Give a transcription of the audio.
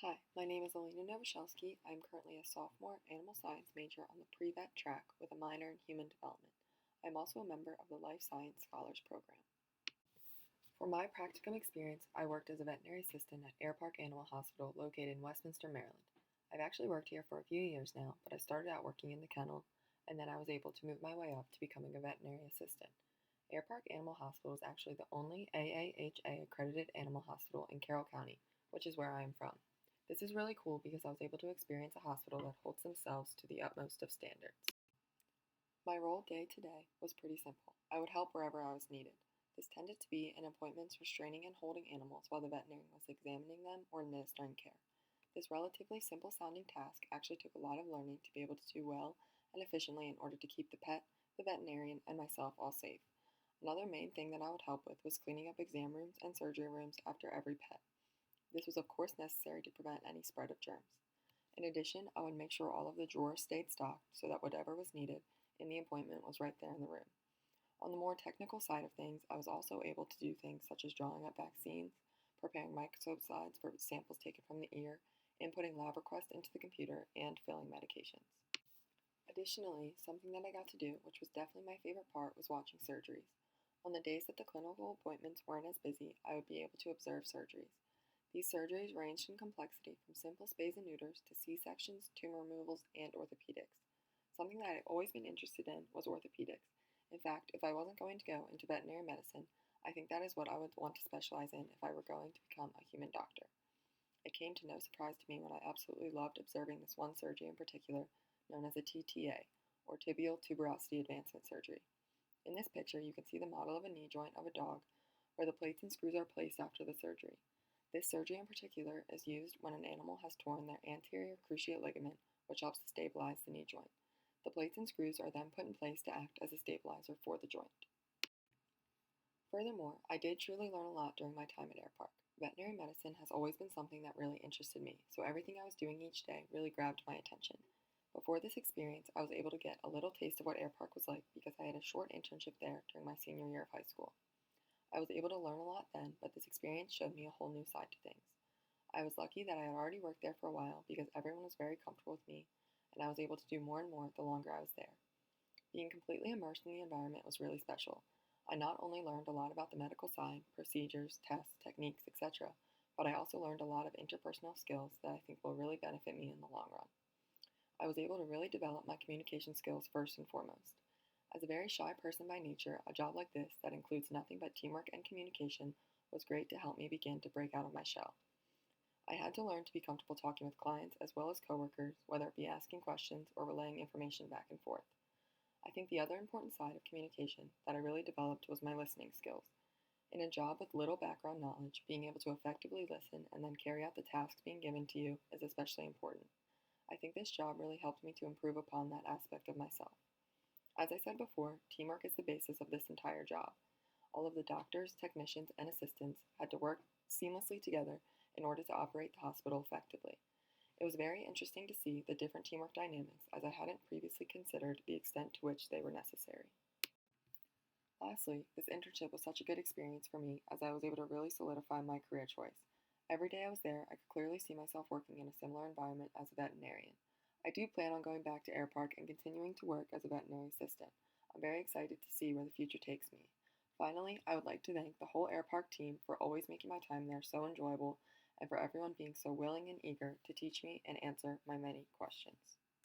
Hi, my name is Alina Nowosielski. I'm currently a sophomore animal science major on the pre-vet track with a minor in human development. I'm also a member of the Life Science Scholars Program. For my practicum experience, I worked as a veterinary assistant at Air Park Animal Hospital located in Westminster, Maryland. I've actually worked here for a few years now, but I started out working in the kennel, and then I was able to move my way up to becoming a veterinary assistant. Air Park Animal Hospital is actually the only AAHA accredited animal hospital in Carroll County, which is where I am from. This is really cool because I was able to experience a hospital that holds themselves to the utmost of standards. My role day to day was pretty simple. I would help wherever I was needed. This tended to be in appointments restraining and holding animals while the veterinarian was examining them or administering care. This relatively simple sounding task actually took a lot of learning to be able to do well and efficiently in order to keep the pet, the veterinarian, and myself all safe. Another main thing that I would help with was cleaning up exam rooms and surgery rooms after every pet. This was of course necessary to prevent any spread of germs. In addition, I would make sure all of the drawers stayed stocked so that whatever was needed in the appointment was right there in the room. On the more technical side of things, I was also able to do things such as drawing up vaccines, preparing microscope slides for samples taken from the ear, inputting lab requests into the computer, and filling medications. Additionally, something that I got to do, which was definitely my favorite part, was watching surgeries. On the days that the clinical appointments weren't as busy, I would be able to observe surgeries. These surgeries ranged in complexity from simple spays and neuters to C-sections, tumor removals, and orthopedics. Something that I've always been interested in was orthopedics. In fact, if I wasn't going to go into veterinary medicine, I think that is what I would want to specialize in if I were going to become a human doctor. It came to no surprise to me when I absolutely loved observing this one surgery in particular, known as a TTA, or tibial tuberosity advancement surgery. In this picture, you can see the model of a knee joint of a dog, where the plates and screws are placed after the surgery. This surgery in particular is used when an animal has torn their anterior cruciate ligament, which helps to stabilize the knee joint. The plates and screws are then put in place to act as a stabilizer for the joint. Furthermore, I did truly learn a lot during my time at Air Park. Veterinary medicine has always been something that really interested me, so everything I was doing each day really grabbed my attention. Before this experience, I was able to get a little taste of what Air Park was like because I had a short internship there during my senior year of high school. I was able to learn a lot then, but this experience showed me a whole new side to things. I was lucky that I had already worked there for a while because everyone was very comfortable with me, and I was able to do more and more the longer I was there. Being completely immersed in the environment was really special. I not only learned a lot about the medical side, procedures, tests, techniques, etc., but I also learned a lot of interpersonal skills that I think will really benefit me in the long run. I was able to really develop my communication skills first and foremost. As a very shy person by nature, a job like this that includes nothing but teamwork and communication was great to help me begin to break out of my shell. I had to learn to be comfortable talking with clients as well as coworkers, whether it be asking questions or relaying information back and forth. I think the other important side of communication that I really developed was my listening skills. In a job with little background knowledge, being able to effectively listen and then carry out the tasks being given to you is especially important. I think this job really helped me to improve upon that aspect of myself. As I said before, teamwork is the basis of this entire job. All of the doctors, technicians, and assistants had to work seamlessly together in order to operate the hospital effectively. It was very interesting to see the different teamwork dynamics as I hadn't previously considered the extent to which they were necessary. Lastly, this internship was such a good experience for me as I was able to really solidify my career choice. Every day I was there, I could clearly see myself working in a similar environment as a veterinarian. I do plan on going back to Air Park and continuing to work as a veterinary assistant. I'm very excited to see where the future takes me. Finally, I would like to thank the whole Air Park team for always making my time there so enjoyable and for everyone being so willing and eager to teach me and answer my many questions.